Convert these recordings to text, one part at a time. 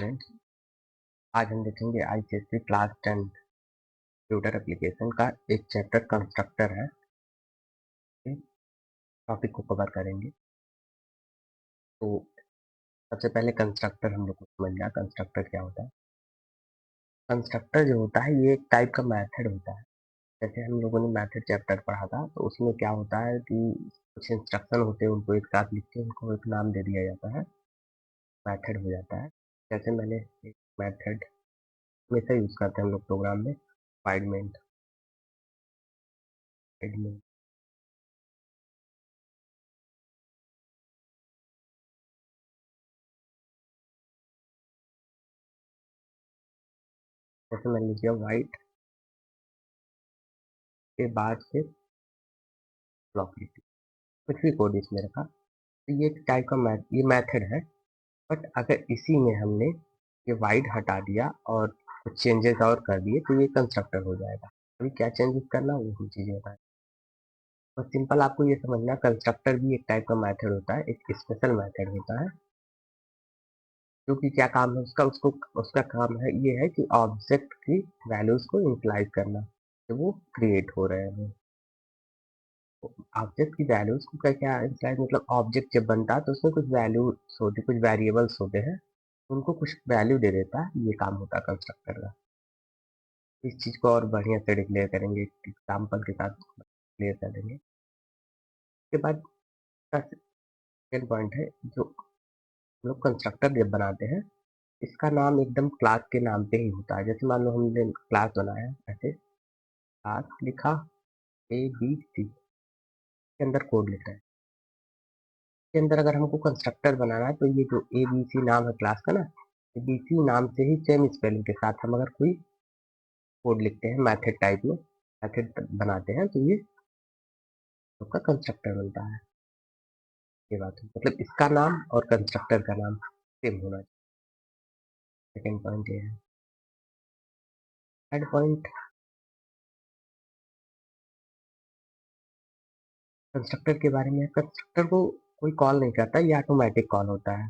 Student, आज हम देखेंगे आईसीएससी क्लास 10 कंप्यूटर एप्लीकेशन का एक चैप्टर कंस्ट्रक्टर है। इस टॉपिक को कवर करेंगे। तो सबसे पहले कंस्ट्रक्टर हम लोग को समझ लिया कंस्ट्रक्टर क्या होता है। कंस्ट्रक्टर जो होता है ये एक टाइप का मेथड होता है। जैसे हम लोगों ने मेथड चैप्टर पढ़ा था, तो उसमें क्या होता है कि कुछ इंस्ट्रक्शन होते हैं, उनको एक साथ लिख के उनको एक नाम दे दिया जाता है, मेथड हो जाता है। जैसे मैंने एक मेथड हमेशा यूज करते हैं हम लोग प्रोग्राम में, फाइडमेंट। जैसे मैंने लिख दिया वाइट के बाद से ब्लॉक लिख दिया, कुछ भी कोड इसमें रखा, तो ये टाइप का ये मेथड है। बट अगर इसी में हमने ये वाइड हटा दिया और कुछ चेंजेस और कर दिए तो ये कंस्ट्रक्टर हो जाएगा। अभी क्या चेंजेस करना वो हम चीजें बताएं। बस सिंपल आपको ये समझना, कंस्ट्रक्टर भी एक टाइप का मेथड होता है, एक स्पेशल मेथड होता है। जो कि क्या काम है उसका, उसका काम है ये है कि ऑब्जेक्ट की वैल्यूज को इनिशियलाइज करना, तो वो क्रिएट हो रहे हैं। ऑब्जेक्ट की वैल्यूज को क्या क्या इनिशियलाइज मतलब ऑब्जेक्ट जब बनता है तो उसमें कुछ वैल्यूज होते, कुछ वेरिएबल्स होते हैं, उनको कुछ वैल्यू दे देता है। ये काम होता है कंस्ट्रक्टर का। इस चीज को और बढ़िया से डिक्लेयर करेंगे, एक एग्जाम्पल के साथ क्लियर कर देंगे। उसके बाद सेकंड पॉइंट है, जो हम लोग कंस्ट्रक्टर जब बनाते हैं, इसका नाम एकदम क्लास के नाम पे ही होता है। जैसे मान लो हमने क्लास बनाया, ऐसे क्लास लिखा ABC के अंदर कोड लिखा है। के अंदर अगर हमको कंस्ट्रक्टर बनाना है तो ये जो ABC नाम है क्लास का ना, ABC नाम से ही सेम स्पेलिंग के साथ हम अगर कोई कोड लिखते हैं मेथड टाइप में, मेथड बनाते हैं, तो ये उसका कंस्ट्रक्टर बनता है। ये बात है, मतलब इसका नाम और कंस्ट्रक्टर का नाम सेम होना चाहिए। सेकेंड पॉइंट ये है। थर्ड पॉइंट, कंस्ट्रक्टर के बारे में। कंस्ट्रक्टर को कोई कॉल नहीं करता, ये ऑटोमेटिक कॉल होता है।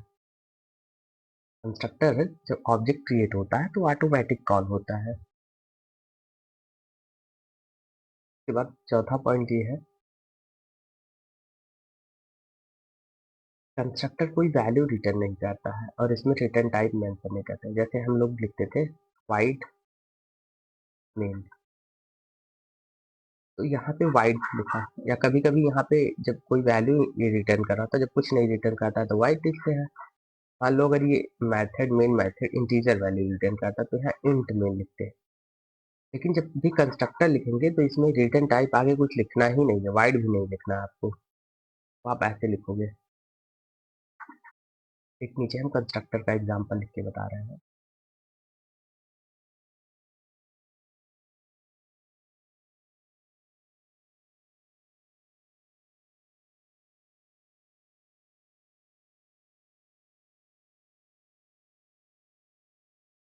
कंस्ट्रक्टर जब ऑब्जेक्ट क्रिएट होता है तो ऑटोमेटिक कॉल होता है। उसके बाद चौथा पॉइंट ये है, कंस्ट्रक्टर कोई वैल्यू रिटर्न नहीं करता है और इसमें रिटर्न टाइप मेंशन नहीं करते। जैसे हम लोग लिखते थे वाइड नेम, तो यहाँ पे वाइड लिखा, या कभी कभी यहाँ पे जब कोई वैल्यू ये रिटर्न कर रहा था, जब कुछ नहीं रिटर्न करता तो वाइड लिखते हैं। मान लो अगर ये main method integer value return करता तो यहाँ इंट मेन लिखते हैं। लेकिन जब भी कंस्ट्रक्टर लिखेंगे तो इसमें रिटर्न टाइप आगे कुछ लिखना ही नहीं है, वाइड भी नहीं लिखना है आपको, तो आप ऐसे लिखोगे। एक नीचे हम कंस्ट्रक्टर का एग्जांपल लिख के बता रहे हैं।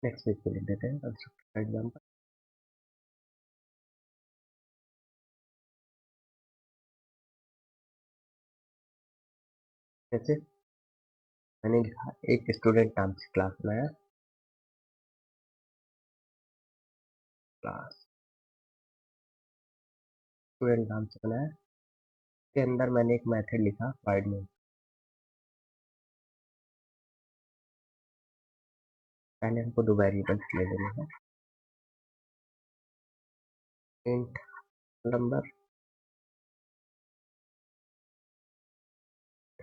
नेक्स्ट पेज पे लिख देते हैं कंस्ट्रक्टर का एग्जांपल। जैसे मैंने लिखा एक स्टूडेंट नाम से क्लास बनाया, क्लास स्टूडेंट नाम से बनाया, के अंदर मैंने एक मेथड लिखा वाइड नेम। पहले हमको दो वेरिएबल्स ले लेने हैं, इंट नंबर,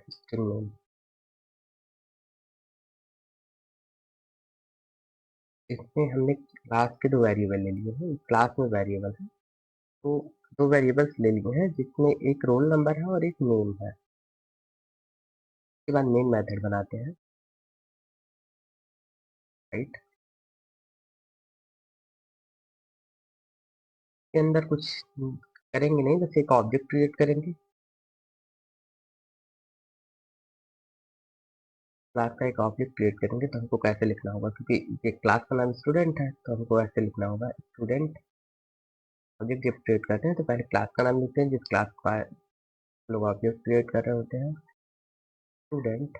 स्ट्रिंग नेम। इसमें हमने क्लास के दो वेरिएबल ले लिए हैं, क्लास में वेरिएबल है, तो दो वेरिएबल्स ले लिए हैं जिसमें एक रोल नंबर है और एक नेम है। उसके बाद मेन मेथड बनाते हैं, राइट के अंदर कुछ करेंगे नहीं, बस एक ऑब्जेक्ट क्रिएट करेंगे। क्लास का एक ऑब्जेक्ट क्रिएट करेंगे, तो हमको कैसे लिखना होगा, क्योंकि ये क्लास का नाम स्टूडेंट है तो हमको ऐसे लिखना होगा, स्टूडेंट। ऑब्जेक्ट जब क्रिएट करते हैं तो पहले क्लास का नाम लिखते हैं, जिस क्लास का लोग ऑब्जेक्ट क्रिएट कर रहे होते हैं। Student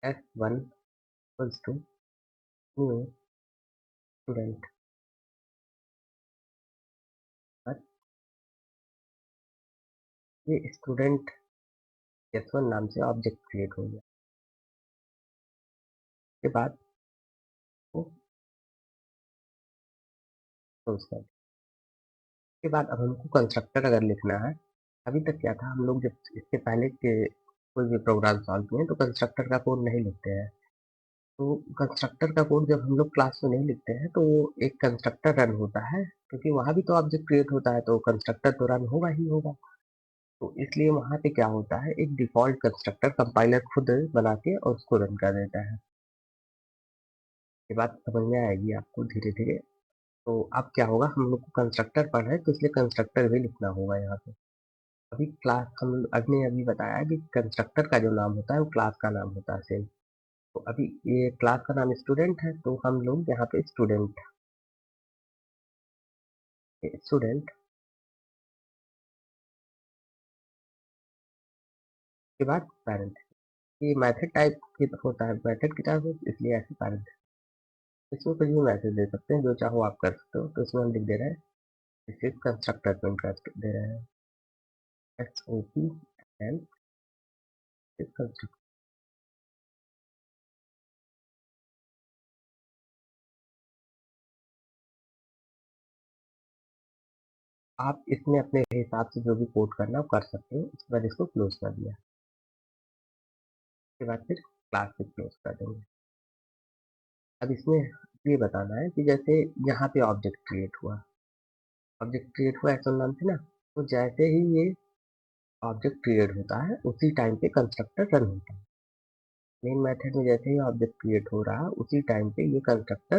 S1 equals to new student, पर ये स्टूडेंट S1 नाम से ऑब्जेक्ट क्रिएट हो गया। उसके बाद वो क्लोज कर, उसके बाद अब हमको कंस्ट्रक्टर अगर लिखना है, अभी तक क्या था, हम लोग जब इसके पहले के कोई भी प्रोग्राम सॉल्व किए तो कंस्ट्रक्टर का कोड नहीं लिखते हैं। तो कंस्ट्रक्टर का कोड जब हम लोग क्लास में नहीं लिखते हैं तो वो एक कंस्ट्रक्टर रन होता है, क्योंकि वहाँ भी तो ऑब्जेक्ट क्रिएट होता है तो कंस्ट्रक्टर तो रन होगा ही होगा। तो इसलिए वहाँ पे क्या होता है, एक डिफ़ॉल्ट कंस्ट्रक्टर कंपाइलर खुद बना के और उसको रन कर देता है। ये बात समझ में आएगी आपको धीरे-धीरे। तो अब क्या होगा, हम लोग को कंस्ट्रक्टर पढ़ना है तो इसलिए कंस्ट्रक्टर भी लिखना होगा यहाँ पे। अभी क्लास हम अभी ने अभी बताया कि कंस्ट्रक्टर का जो नाम होता है वो क्लास का नाम होता है सेम। तो अभी ये क्लास का नाम स्टूडेंट है तो हम लोग यहाँ पे स्टूडेंट के बाद पैरेंट, ये मेथड टाइप की होता है, मेथड की टाइप इसलिए ऐसे पैरेंट। इसमें कुछ भी मैसेज दे सकते हैं, जो चाहो आप कर सकते हो। तो इसमें हम लिख दे रहे हैं, दिस इज कंस्ट्रक्टर प्रिंट कर दे रहे हैं, SOP एंड कंस्ट्रक्टर। आप इसमें अपने हिसाब से जो भी कोड करना हो कर सकते हो। उसके बाद इसको क्लोज कर दिया, उसके बाद फिर क्लास से क्लोज कर देंगे। अब इसमें ये बताना है कि जैसे यहाँ पे ऑब्जेक्ट क्रिएट हुआ एस नाम से ना, तो जैसे ही ये ऑब्जेक्ट क्रिएट होता है उसी टाइम पे कंस्ट्रक्टर रन होता है। मेन मेथड में जैसे ही ऑब्जेक्ट क्रिएट हो रहा है उसी टाइम पे ये कंस्ट्रक्टर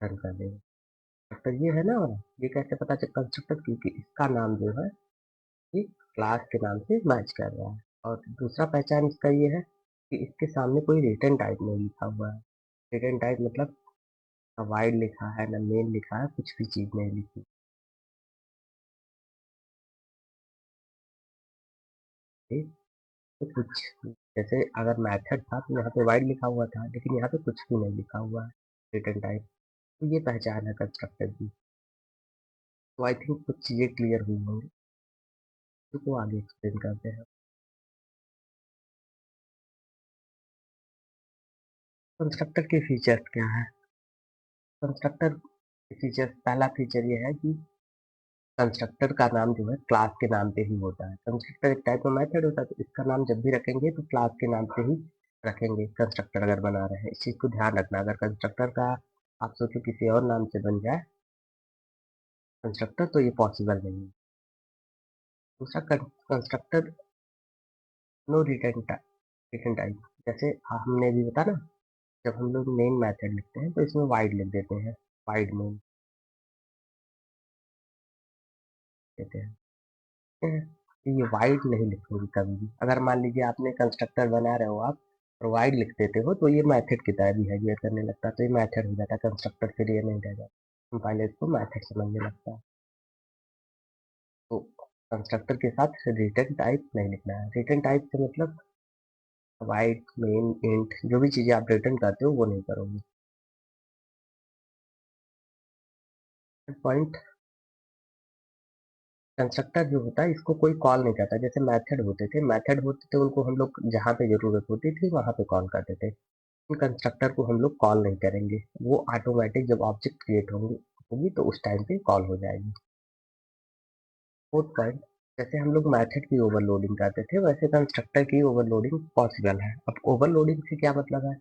रन कर देगा। कंस्ट्रक्टर ये है ना वाला, ये कैसे पता चल कंस्ट्रक्टर, क्योंकि इसका नाम जो है ये क्लास के नाम से मैच कर रहा है। और दूसरा पहचान इसका ये है कि इसके सामने कोई रिटर्न टाइप नहीं लिखा हुआ है। रिटर्न टाइप मतलब ना वाइड लिखा है ना मेन लिखा है, कुछ भी चीज़ नहीं लिखी है। तो कुछ जैसे अगर मेथड था तो यहाँ पे वाइड लिखा हुआ था, लेकिन यहाँ पे कुछ भी नहीं लिखा हुआ है रिटर्न टाइप। तो ये पहचान है कंस्ट्रक्टर की। तो आई थिंक कुछ चीज़ें क्लियर हुई होंगी, तो आगे एक्सप्लेन करते हैं। कंस्ट्रक्टर के फीचर्स क्या है? कंस्ट्रक्टर फीचर्स, पहला फीचर ये है कि कंस्ट्रक्टर का नाम जो है क्लास के नाम पे ही होता है। कंस्ट्रक्टर एक टाइप का मेथड होता है तो इसका नाम जब भी रखेंगे तो क्लास के नाम से ही रखेंगे। कंस्ट्रक्टर अगर बना रहे हैं, इस चीज़ को ध्यान रखना। अगर कंस्ट्रक्टर का आप सोचो किसी और नाम से बन जाए कंस्ट्रक्टर, तो ये पॉसिबल नहीं है। दूसरा, कंस्ट्रक्टर नो रिटर्न टाइप, जैसे हमने भी बताया ना, जब हम लोग मेन मेथड लिखते हैं तो इसमें वाइड लिख देते हैं, वाइड मेन देते हैं। ठीक है? तो ये वाइड नहीं लिखोगे कभी भी। अगर मान लीजिए आपने कंस्ट्रक्टर बना रहे हो आप और वाइड लिख देते हो तो ये मेथड की तरह बिहेवियर करने लगता है, तो ये मेथड हो जाता है, कंस्ट्रक्टर फिर ये नहीं रह जाता। हम पहले इसको मेथड समझने लगता है। तो कंस्ट्रक्टर के साथ रिटर्न टाइप नहीं लिखना है। रिटर्न टाइप से मतलब वाइड मेन इंट, जो भी चीज़ें आप रिटर्न करते हो वो नहीं करोगे। पॉइंट, कंस्ट्रक्टर जो होता है इसको कोई कॉल नहीं करता। जैसे मेथड होते थे उनको हम लोग जहाँ पे जरूरत होती थी वहां पे कॉल करते थे। कंस्ट्रक्टर को हम लोग कॉल नहीं करेंगे, वो ऑटोमेटिक जब ऑब्जेक्ट क्रिएट होगी तो उस टाइम पे कॉल हो जाएगी। फोर्थ पॉइंट, जैसे हम लोग मेथड की ओवरलोडिंग करते थे वैसे कंस्ट्रक्टर की ओवरलोडिंग पॉसिबल है। अब ओवरलोडिंग से क्या मतलब है,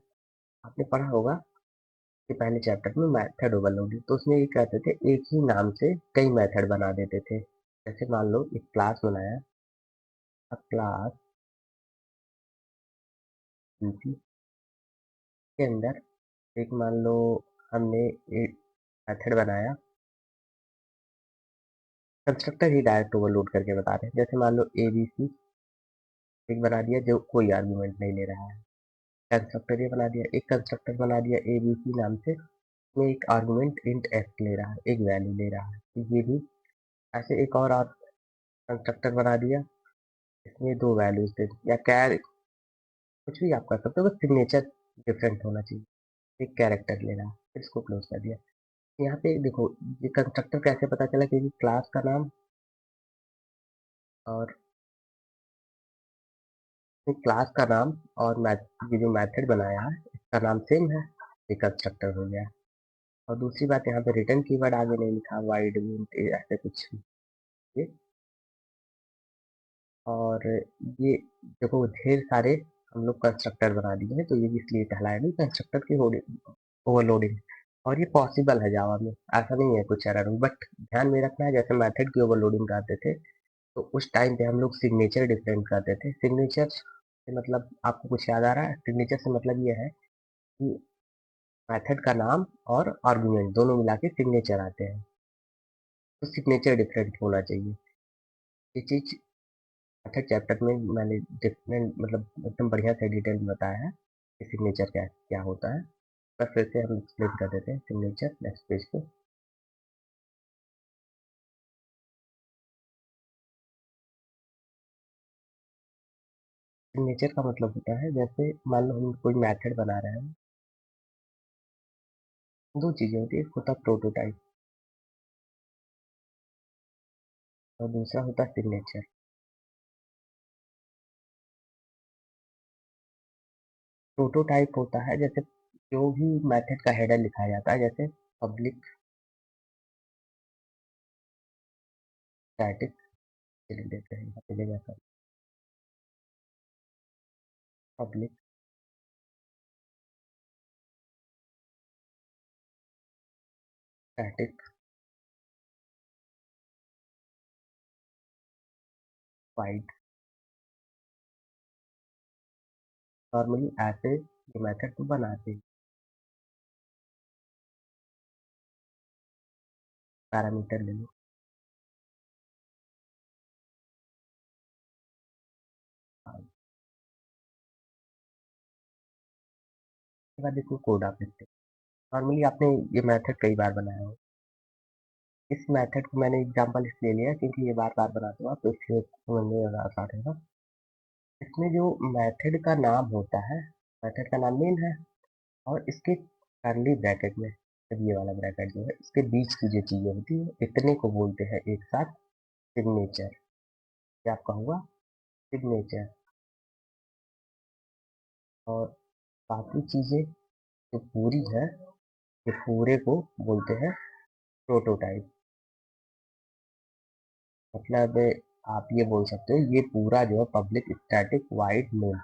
आपने पढ़ा होगा कि पहले चैप्टर में मेथड ओवरलोडिंग, तो उसमें ये कहते थे एक ही नाम से कई मेथड बना देते थे। जैसे मान लो एक क्लास बनाया, अब क्लास के अंदर एक मान लो हमने एक मेथड बनाया, कंस्ट्रक्टर ही डायरेक्ट ओवरलोड करके बता रहे हैं। जैसे मान लो ABC एक बना दिया जो कोई आर्गुमेंट नहीं ले रहा है, कंस्ट्रक्टर ये बना दिया, एक कंस्ट्रक्टर बना दिया ABC नाम से, उसमें एक आर्गुमेंट इंट x ले रहा है, एक वैल्यू ले रहा है। तो ये भी ऐसे एक और कंस्ट्रक्टर बना दिया, इसमें दो वैल्यूज दे या कैर, कुछ भी आप कर सकते हो, बस सिग्नेचर डिफरेंट होना चाहिए। एक कैरेक्टर ले रहा, फिर इसको क्लोज कर दिया। यहाँ पे देखो ये कंस्ट्रक्टर कैसे पता चला, क्योंकि क्लास का नाम और क्लास का नाम और ये जो मेथड बनाया है इसका नाम सेम है, ये कंस्ट्रक्टर हो गया। और दूसरी बात यहाँ पे रिटर्न कीवर्ड आगे नहीं लिखा, वाइड ऐसे कुछ ये। और ये देखो ढेर सारे हम लोग कंस्ट्रक्टर बना दिए हैं, तो ये भी इसलिए कहलाया नहीं कंस्ट्रक्टर की ओवरलोडिंग। और ये पॉसिबल है जावा में, ऐसा नहीं है कुछ एरर, बट ध्यान में रखना है जैसे मेथड की ओवरलोडिंग करते थे तो उस टाइम पे हम लोग सिग्नेचर डिफरेंट करते थे। सिग्नेचर से मतलब आपको कुछ याद आ रहा है? सिग्नेचर से मतलब ये है कि मेथड का नाम और आर्गुमेंट दोनों मिला के सिग्नेचर आते हैं, तो सिग्नेचर डिफरेंट होना चाहिए। ये चीज अच्छा चैप्टर में मैंने डिफरेंट मतलब एकदम बढ़िया से डिटेल में बताया है कि सिग्नेचर क्या क्या होता है। बस फिर से हम एक्सप्लेन कर देते हैं सिग्नेचर नेक्स्ट पेज पे। सिग्नेचर का मतलब होता है जैसे मान लो हम कोई मेथड बना रहे हैं, दो चीजें होती है, एक होता है प्रोटोटाइप और दूसरा होता है सिग्नेचर। प्रोटोटाइप होता है जैसे जो भी मेथड का हेडर लिखा जाता है, जैसे पब्लिक स्टैटिक, लिख देते हैं यहाँ पे जगह पर पब्लिक स्टैटिक वाइड। नॉर्मली ऐसे ये मेथड को बनाते हैं, पैरामीटर ले लो। उसके बाद देखो कोड आप लिखते हैं। नॉर्मली आपने ये मेथड कई बार बनाया हो, इस मेथड को मैंने एग्जांपल इसलिए लिया क्योंकि ये बार बार बनाते हो आप, तो इसलिए समझने में ज़्यादा आसान रहेगा। इसमें जो मेथड का नाम होता है, मेथड का नाम मेन है, और इसके कर्ली ब्रैकेट में जब ये वाला ब्रैकेट जो है इसके बीच की जो चीजें होती है इतने को बोलते हैं एक साथ सिग्नेचर। क्या आपका हुआ? सिग्नेचर। और बाकी चीजें जो पूरी है ये पूरे को बोलते हैं प्रोटोटाइप। मतलब आप ये बोल सकते हो ये पूरा जो है पब्लिक स्टैटिक वाइड मेन,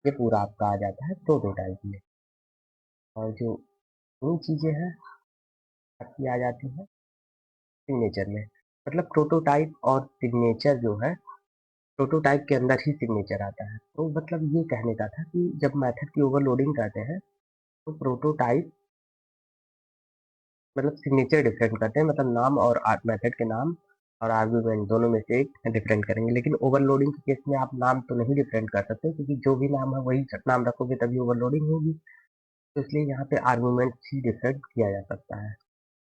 ये पूरा आपका आ जाता है प्रोटोटाइप में। और जो दो चीजें हैं आपकी आ जाती है सिग्नेचर में। मतलब प्रोटोटाइप और सिग्नेचर जो है, प्रोटोटाइप के अंदर ही सिग्नेचर आता है। तो मतलब ये कहने का था कि जब मेथड की ओवरलोडिंग करते हैं तो प्रोटोटाइप मतलब सिग्नेचर डिफरेंट करते हैं, मतलब नाम और मेथड के नाम और आर्गुमेंट दोनों में से एक डिफरेंट करेंगे। लेकिन ओवरलोडिंग के केस में आप नाम तो नहीं डिफरेंट कर सकते, क्योंकि जो भी नाम है वही नाम रखोगे तभी ओवरलोडिंग होगी। तो इसलिए यहाँ पे आर्गुमेंट ही डिफरेंट किया जा सकता है।